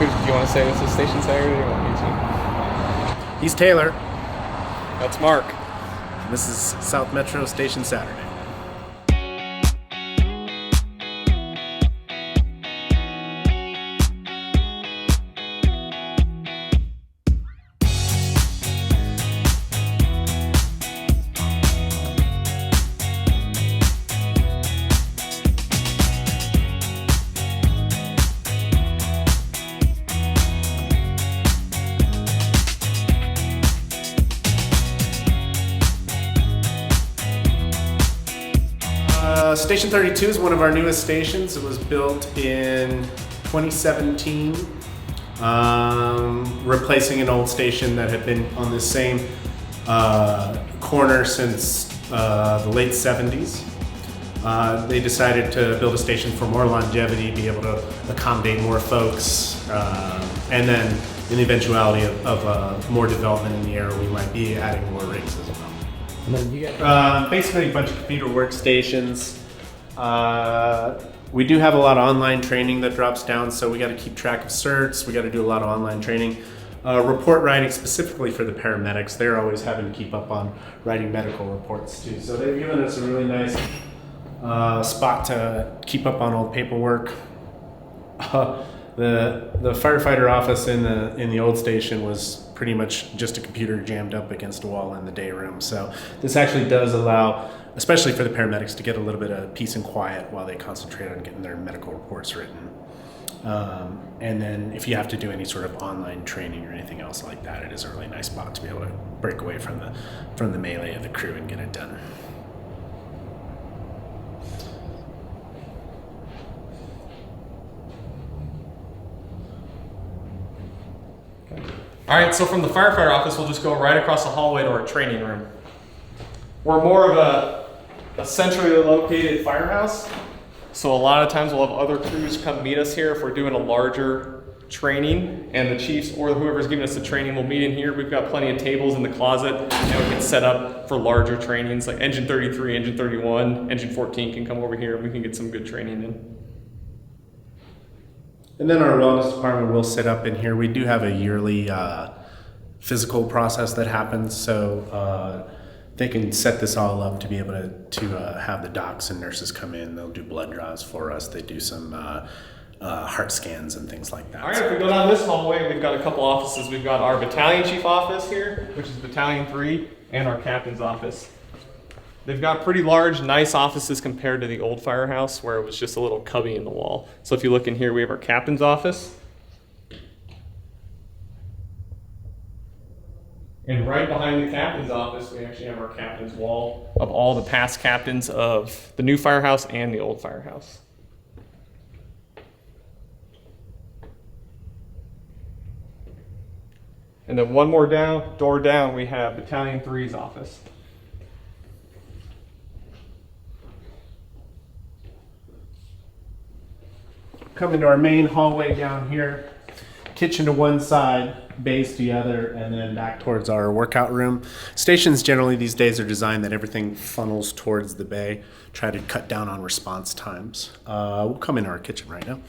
Do you want to say what's the station secretary or do you want me to? He's Taylor. That's Mark. This is South Metro Station Saturday. Station 32 is one of our newest stations. It was built in 2017, replacing an old station that had been on the same corner since the late 70s. They decided to build a station for more longevity, be able to accommodate more folks, and then in the eventuality of more development in the area, we might be adding more rigs as well. And then you got basically a bunch of computer workstations. We do have a lot of online training that drops down, so we got to keep track of certs. We got to do a lot of online training. Report writing specifically for the paramedics. They're always having to keep up on writing medical reports too. So they've given us a really nice spot to keep up on all the paperwork. The firefighter office in the old station was pretty much just a computer jammed up against a wall in the day room. So this actually does allow, especially for the paramedics, to get a little bit of peace and quiet while they concentrate on getting their medical reports written. And then if you have to do any sort of online training or anything else like that, it is a really nice spot to be able to break away from the melee of the crew and get it done. All right, so from the firefighter office, we'll just go right across the hallway to our training room. We're more of a centrally located firehouse, so a lot of times we'll have other crews come meet us here if we're doing a larger training, and the chiefs or whoever's giving us the training will meet in here. We've got plenty of tables in the closet, and we can set up for larger trainings, like Engine 33, Engine 31, Engine 14 can come over here, and we can get some good training in. And then our wellness department will sit up in here. We do have a yearly physical process that happens, so they can set this all up to be able to have the docs and nurses come in. They'll do blood draws for us. They do some heart scans and things like that. All right, if we go down this hallway, we've got a couple offices. We've got our battalion chief office here, which is Battalion 3, and our captain's office. They've got pretty large, nice offices compared to the old firehouse where it was just a little cubby in the wall. So if you look in here, we have our captain's office. And right behind the captain's office, we actually have our captain's wall of all the past captains of the new firehouse and the old firehouse. And then one more door down, we have Battalion 3's office. Come into our main hallway down here, kitchen to one side, bays to the other, and then back towards our workout room. Stations generally these days are designed that everything funnels towards the bay, try to cut down on response times. We'll come into our kitchen right now.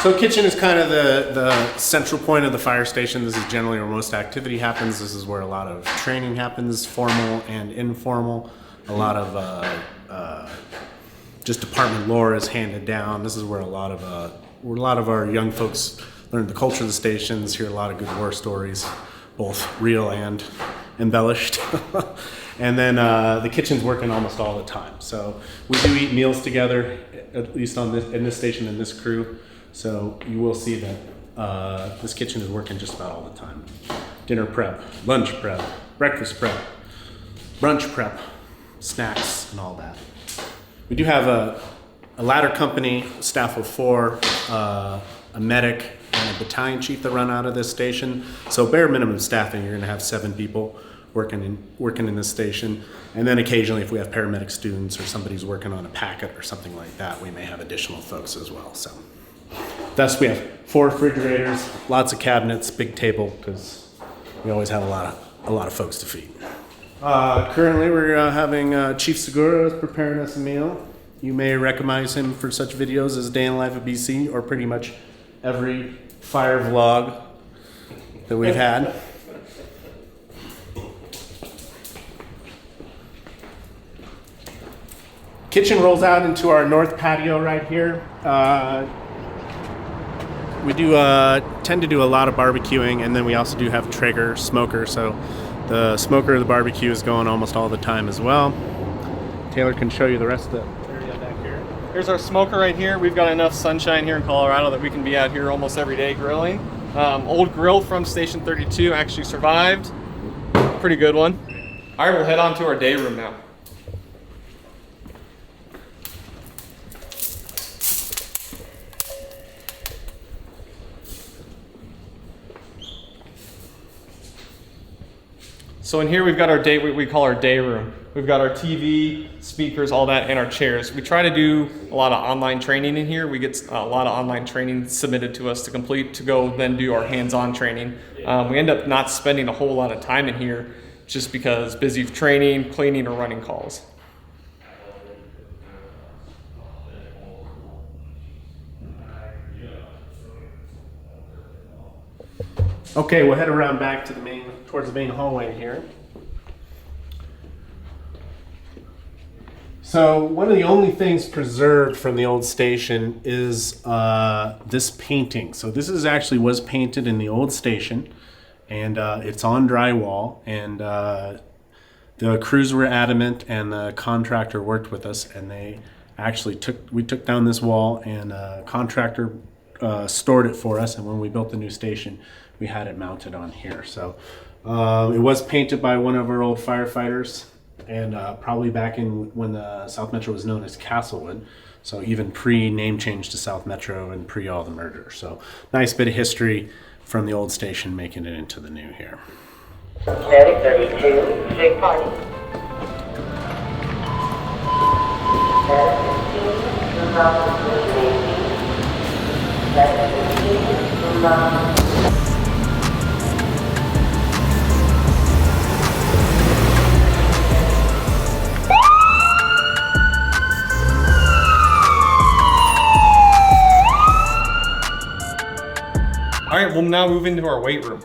So kitchen is kind of the central point of the fire station. This is generally where most activity happens. This is where a lot of training happens, formal and informal. A lot of just department lore is handed down. This is where a lot of our young folks learn the culture of the stations, hear a lot of good war stories, both real and embellished. And then the kitchen's working almost all the time. So we do eat meals together, at least in this station and this crew. So you will see that this kitchen is working just about all the time. Dinner prep, lunch prep, breakfast prep, brunch prep, snacks, and all that. We do have a ladder company, staff of 4, a medic, and a battalion chief that run out of this station. So bare minimum staffing, you're gonna have 7 people working in this station. And then occasionally if we have paramedic students or somebody's working on a packet or something like that, we may have additional folks as well. So thus we have 4 refrigerators, lots of cabinets, big table, because we always have a lot of folks to feed. Currently, we're having Chief Segura is preparing us a meal. You may recognize him for such videos as Day in the Life of BC, or pretty much every fire vlog that we've had. Kitchen rolls out into our north patio right here. We do tend to do a lot of barbecuing, and then we also do have Traeger smoker, so the smoker of the barbecue is going almost all the time as well. Taylor can show you the rest of the area back here. Here's our smoker right here. We've got enough sunshine here in Colorado that we can be out here almost every day grilling. Old grill from Station 32 actually survived. Pretty good one. All right, we'll head on to our day room now. So in here we've got our we call our day room. We've got our TV, speakers, all that, and our chairs. We try to do a lot of online training in here. We get a lot of online training submitted to us to complete to go then do our hands-on training. We end up not spending a whole lot of time in here just because busy training, cleaning, or running calls. Okay, we'll head around back to towards the main hallway here. So one of the only things preserved from the old station is this painting. So this was painted in the old station, and it's on drywall. And the crews were adamant, and the contractor worked with us, and they actually took down this wall, and a contractor stored it for us. And when we built the new station, we had it mounted on here. So it was painted by one of our old firefighters, and probably back in when the South Metro was known as Castlewood. So even pre-name change to South Metro and pre all the mergers. So nice bit of history from the old station making it into the new here. Medic 32, big party. Medic 15, 2018. Medic 15, 2018. All right, we'll now move into our weight room.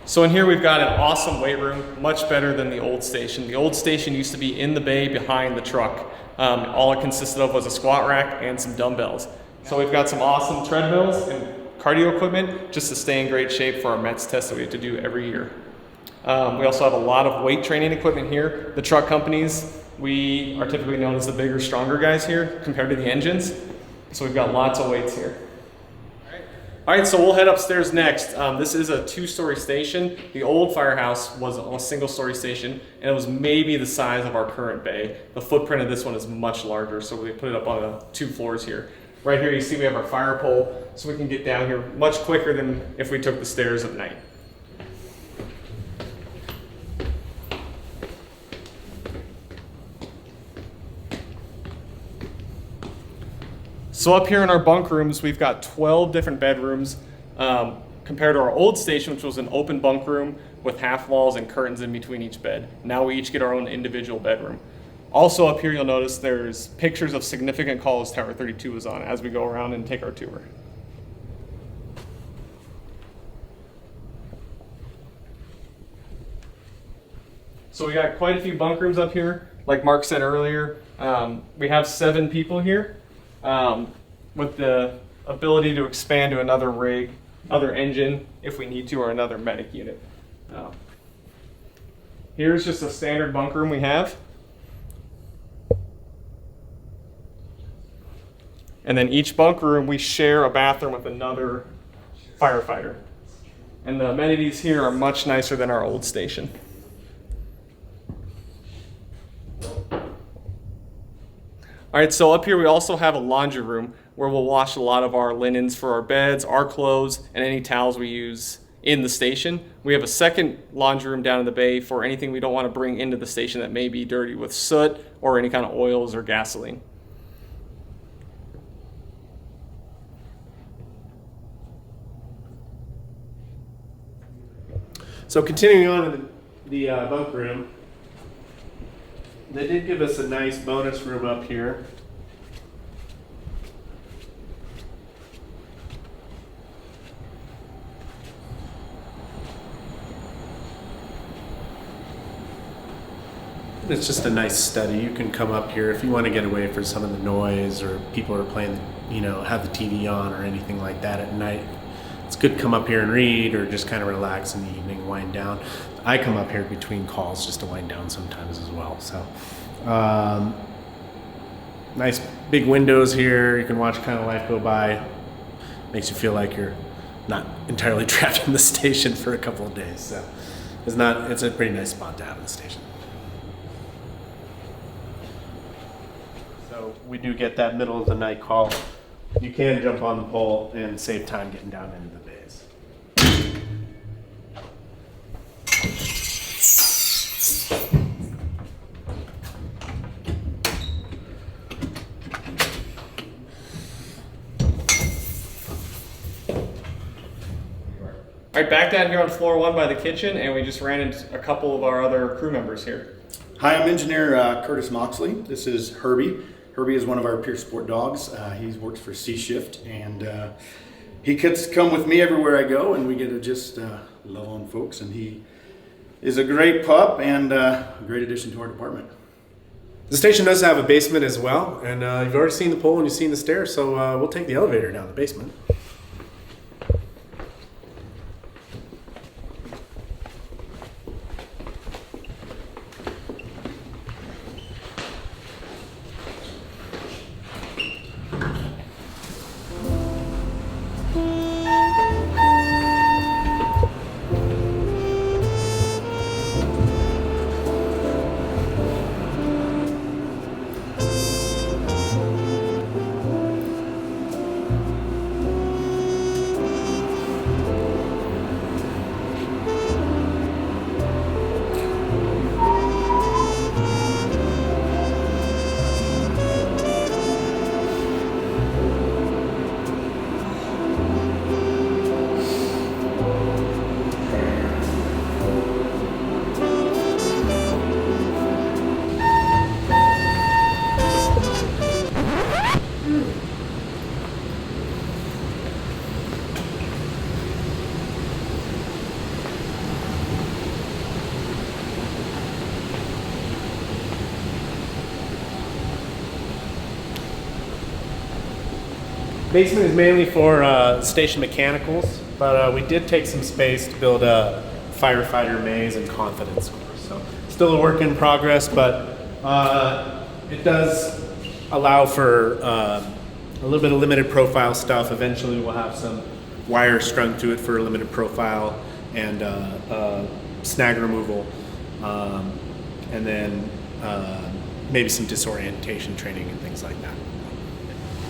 So in here we've got an awesome weight room, much better than the old station. The old station used to be in the bay behind the truck. All it consisted of was a squat rack and some dumbbells. So we've got some awesome treadmills and cardio equipment just to stay in great shape for our METS test that we have to do every year. We also have a lot of weight training equipment here. The truck companies, we are typically known as the bigger, stronger guys here compared to the engines. So we've got lots of weights here. All right, so we'll head upstairs next. This is a two-story station. The old Firehouse was a single-story station, and it was maybe the size of our current bay. The footprint of this one is much larger, so we put it up on 2 floors here. Right here you see we have our fire pole, so we can get down here much quicker than if we took the stairs at night. So up here in our bunk rooms, we've got 12 different bedrooms compared to our old station, which was an open bunk room with half walls and curtains in between each bed. Now we each get our own individual bedroom. Also up here, you'll notice there's pictures of significant calls Tower 32 was on as we go around and take our tour. So we got quite a few bunk rooms up here. Like Mark said earlier, we have 7 people here. With the ability to expand to another rig, other engine if we need to, or another medic unit. Here's just a standard bunk room we have. And then each bunk room we share a bathroom with another firefighter. And the amenities here are much nicer than our old station. All right, so up here we also have a laundry room where we'll wash a lot of our linens for our beds, our clothes, and any towels we use in the station. We have a second laundry room down in the bay for anything we don't want to bring into the station that may be dirty with soot or any kind of oils or gasoline. So continuing on in the bunk room, they did give us a nice bonus room up here. It's just a nice study. You can come up here if you want to get away from some of the noise, or people are playing, you know, have the TV on or anything like that at night. It's good to come up here and read, or just kind of relax in the evening, wind down. I come up here between calls just to wind down sometimes as well. So nice big windows here. You can watch kind of life go by. Makes you feel like you're not entirely trapped in the station for a couple of days. So it's a pretty nice spot to have in the station. So we do get that middle of the night call. You can jump on the pole and save time getting down into the bays. All right, back down here on floor 1 by the kitchen, and we just ran into a couple of our other crew members here. Hi, I'm Engineer Curtis Moxley. This is Herbie. Herbie is one of our peer support dogs. He works for C Shift, and he gets to come with me everywhere I go, and we get to just love on folks. And he is a great pup and a great addition to our department. The station does have a basement as well, and you've already seen the pole and you've seen the stairs, so we'll take the elevator down the basement. Basement is mainly for station mechanicals, but we did take some space to build a firefighter maze and confidence course. So still a work in progress, but it does allow for a little bit of limited profile stuff. Eventually we'll have some wire strung to it for a limited profile and snag removal, and then maybe some disorientation training and things like that.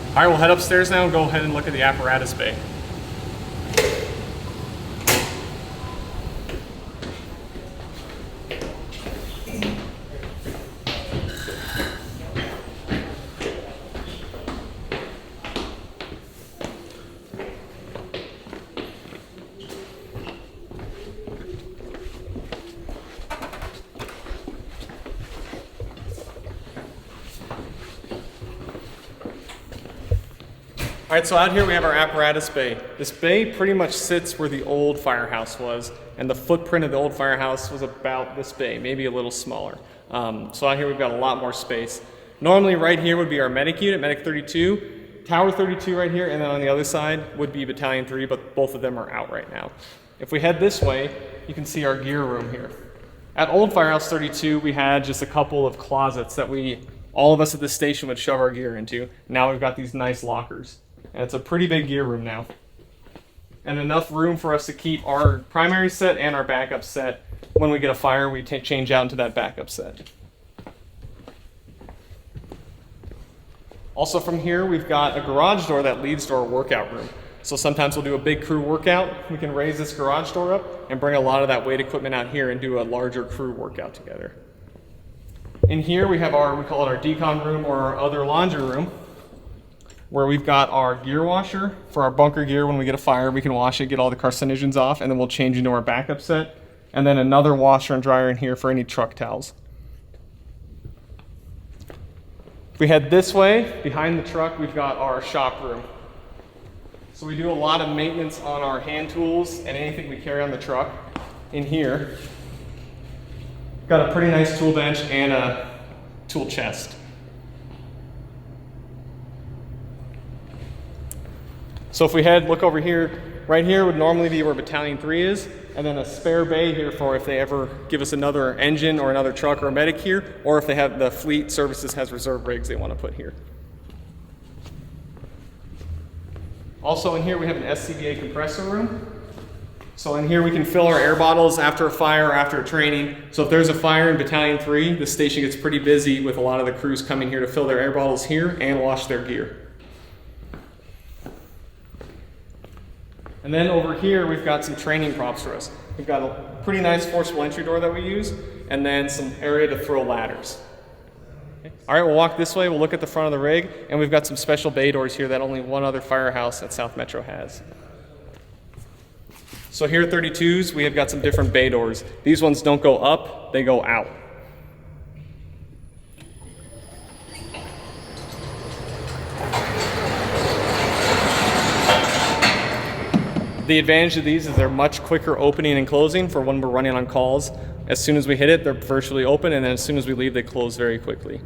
All right, we'll head upstairs now and go ahead and look at the apparatus bay. All right, so out here we have our apparatus bay. This bay pretty much sits where the old firehouse was, and the footprint of the old firehouse was about this bay, maybe a little smaller. So out here we've got a lot more space. Normally right here would be our medic unit, Medic 32, Tower 32 right here, and then on the other side would be Battalion 3, but both of them are out right now. If we head this way, you can see our gear room here. At old Firehouse 32, we had just a couple of closets that all of us at the station would shove our gear into. Now we've got these nice lockers. And it's a pretty big gear room now. And enough room for us to keep our primary set and our backup set. When we get a fire, we change out into that backup set. Also from here, we've got a garage door that leads to our workout room. So sometimes we'll do a big crew workout. We can raise this garage door up and bring a lot of that weight equipment out here and do a larger crew workout together. In here, we have we call it our decon room or our other laundry room, where we've got our gear washer for our bunker gear. When we get a fire, we can wash it, get all the carcinogens off, and then we'll change into our backup set. and then another washer and dryer in here for any truck towels. If we head this way, behind the truck, we've got our shop room. So we do a lot of maintenance on our hand tools and anything we carry on the truck. In here, got a pretty nice tool bench and a tool chest. So if we look over here, right here would normally be where Battalion 3 is, and then a spare bay here for if they ever give us another engine or another truck or a medic here, or if they have the fleet services has reserve rigs they want to put here. Also in here we have an Scba compressor room. So in here we can fill our air bottles after a fire or after a training. So if there's a fire in Battalion 3, the station gets pretty busy with a lot of the crews coming here to fill their air bottles here and wash their gear. And then over here, we've got some training props for us. We've got a pretty nice forcible entry door that we use, and then some area to throw ladders. Okay. All right, we'll walk this way. We'll look at the front of the rig, and we've got some special bay doors here that only one other firehouse at South Metro has. So here at 32s, we have got some different bay doors. These ones don't go up, they go out. The advantage of these is they're much quicker opening and closing for when we're running on calls. As soon as we hit it, they're virtually open, and then as soon as we leave, they close very quickly.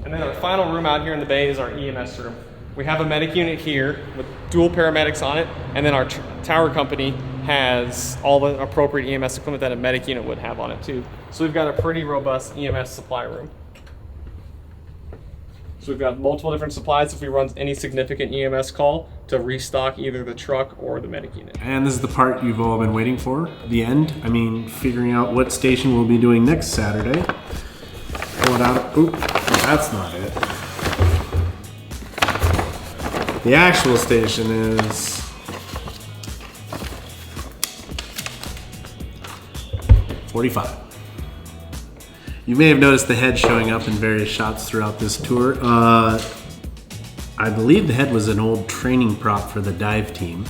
And then our final room out here in the bay is our EMS room. We have a medic unit here with dual paramedics on it, and then our tower company has all the appropriate EMS equipment that a medic unit would have on it too. So we've got a pretty robust EMS supply room. So we've got multiple different supplies if we run any significant EMS call to restock either the truck or the medic unit. And this is the part you've all been waiting for, the end. I mean, figuring out what station we'll be doing next Saturday. Pull it out. Oop, that's not it. The actual station is .45. You may have noticed the head showing up in various shots throughout this tour. I believe the head was an old training prop for the dive team,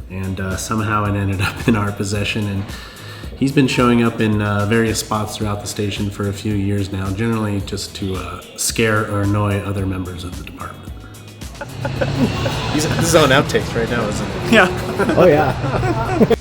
and somehow it ended up in our possession. And he's been showing up in various spots throughout the station for a few years now, generally just to scare or annoy other members of the department. This is on outtakes right now, isn't it? Yeah. Oh yeah.